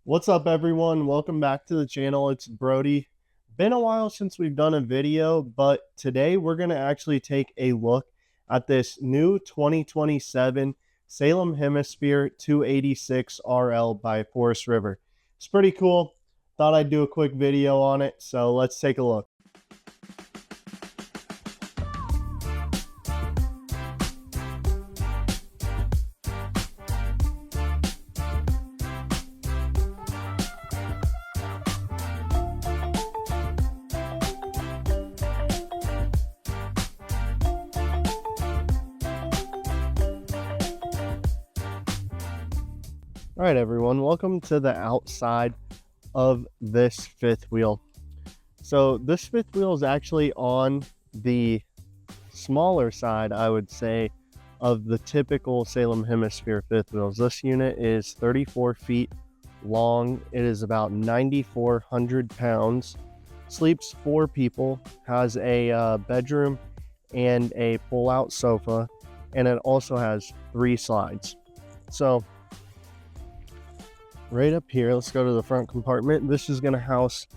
What's up, everyone? Welcome back to the channel. It's Brody. Been a while since we've done a video, but today we're going to actually take a look at this new 2027 Salem Hemisphere 286 RL by Forest River. It's pretty cool. Thought I'd do a quick video on it, so let's take a look. All right, everyone, welcome to the outside of this fifth wheel. So this fifth wheel is actually on the smaller side, I would say, of the typical Salem Hemisphere fifth wheels. This unit is 34 feet long. It is about 9,400 pounds, sleeps 4 people, has a bedroom and a pull-out sofa, and it also has 3 slides. So right up here, let's go to the front compartment. This is going to house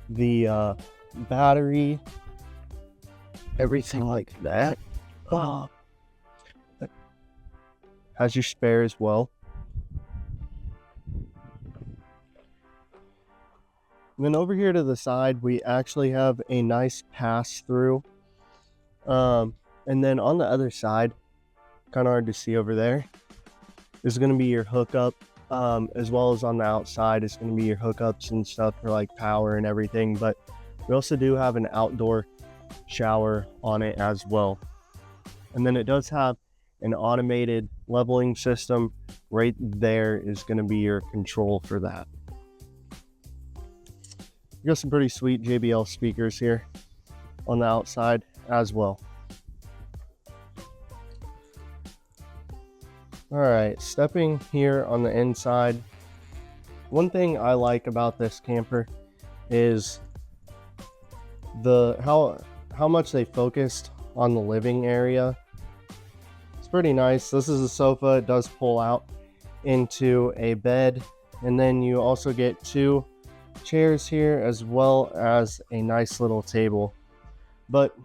the battery, everything like that. Has your spare as well. And then over here to the side, we actually have a nice pass-through. And then on the other side, kind of hard to see over there, is going to be your hookup. As well as on the outside is going to be your hookups and stuff for like power and everything, but we also do have an outdoor shower on it as well. And then it does have an automated leveling system. Right there is going to be your control for that. You got some pretty sweet JBL speakers here on the outside as well. All right, stepping here on the inside, one thing I like about this camper is how much they focused on the living area. It's pretty nice. This is a sofa. It does pull out into a bed, and then you also get 2 chairs here as well as a nice little table. But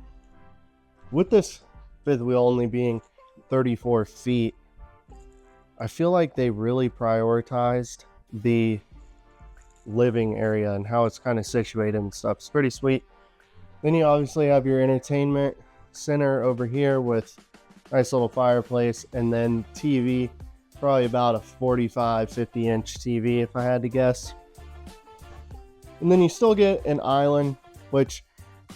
with this fifth wheel only being 34 feet, I feel like they really prioritized the living area and how it's kind of situated and stuff. It's pretty sweet. Then you obviously have your entertainment center over here with nice little fireplace, and then TV, probably about a 45-50 inch TV if I had to guess. And then you still get an island, which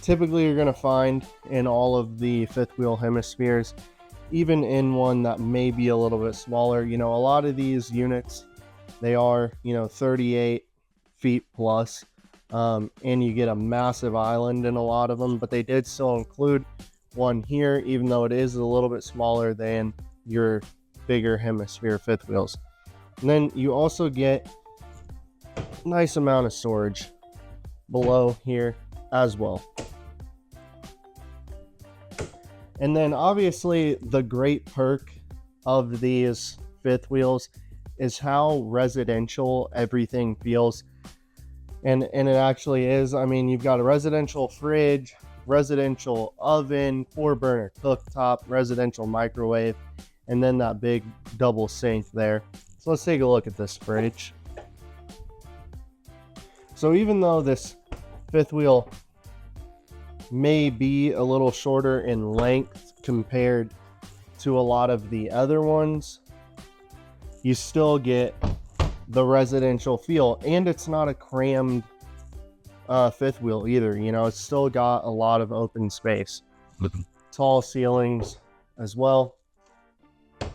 typically you're going to find in all of the fifth wheel hemispheres, even in one that may be a little bit smaller. You know, a lot of these units, they are, 38 feet plus, and you get a massive island in a lot of them, but they did still include one here, even though it is a little bit smaller than your bigger hemisphere fifth wheels. And then you also get a nice amount of storage below here as well. And then obviously the great perk of these fifth wheels is how residential everything feels. And it actually is. I mean, you've got a residential fridge, residential oven, 4-burner cooktop, residential microwave, and then that big double sink there. So let's take a look at this fridge. So even though this fifth wheel may be a little shorter in length compared to a lot of the other ones, you still get the residential feel, and it's not a crammed fifth wheel either. It's still got a lot of open space. Tall ceilings as well, a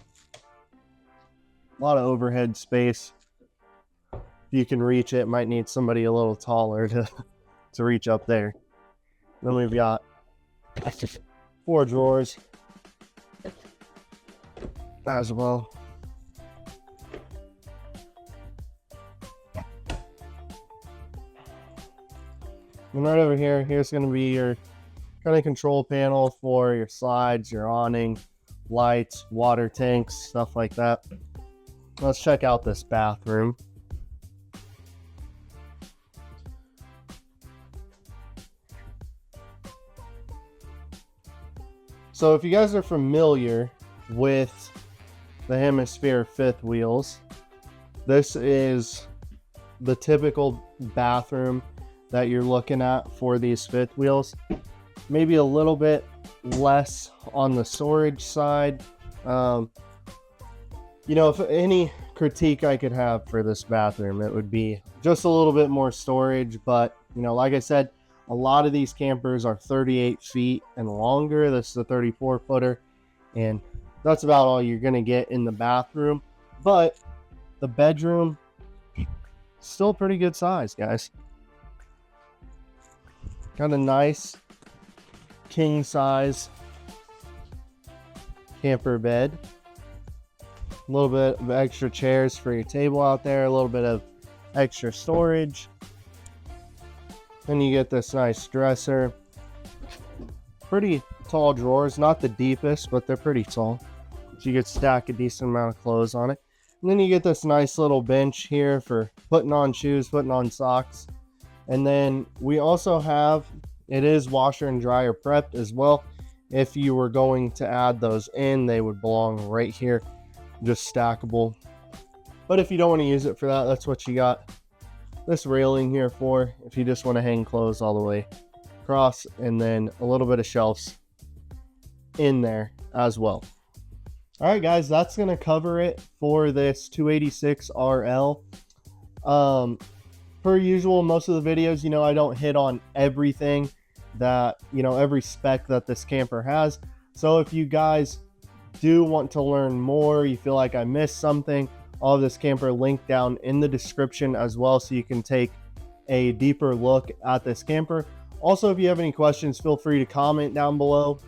lot of overhead space. If you can reach it, might need somebody a little taller to reach up there. Then we've got 4 drawers as well. And right over here, here's going to be your kind of control panel for your slides, your awning, lights, water tanks, stuff like that. Let's check out this bathroom. So if you guys are familiar with the Hemisphere fifth wheels, this is the typical bathroom that you're looking at for these fifth wheels. Maybe a little bit less on the storage side. You know, if any critique I could have for this bathroom, it would be just a little bit more storage. But, you know, like I said, a lot of these campers are 38 feet and longer. This is a 34 footer, and that's about all you're going to get in the bathroom. But the bedroom, still pretty good size, guys. Got a nice king size camper bed. A little bit of extra chairs for your table out there, a little bit of extra storage. Then you get this nice dresser. Pretty tall drawers, not the deepest, but they're pretty tall. So you could stack a decent amount of clothes on it. And then you get this nice little bench here for putting on shoes, putting on socks. And then we also have, it is washer and dryer prepped as well. If you were going to add those in, they would belong right here, just stackable. But if you don't want to use it for that, that's what you got this railing here for, if you just want to hang clothes all the way across, and then a little bit of shelves in there as well. All right, guys, that's going to cover it for this 286 RL. Per usual, most of the videos, you know, I don't hit on everything that, you know, every spec that this camper has. So if you guys do want to learn more, you feel like I missed something, all of this camper linked down in the description as well, so you can take a deeper look at this camper. Also, if you have any questions, feel free to comment down below,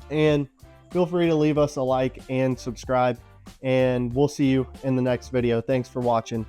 and feel free to leave us a like and subscribe, and we'll see you in the next video. Thanks for watching.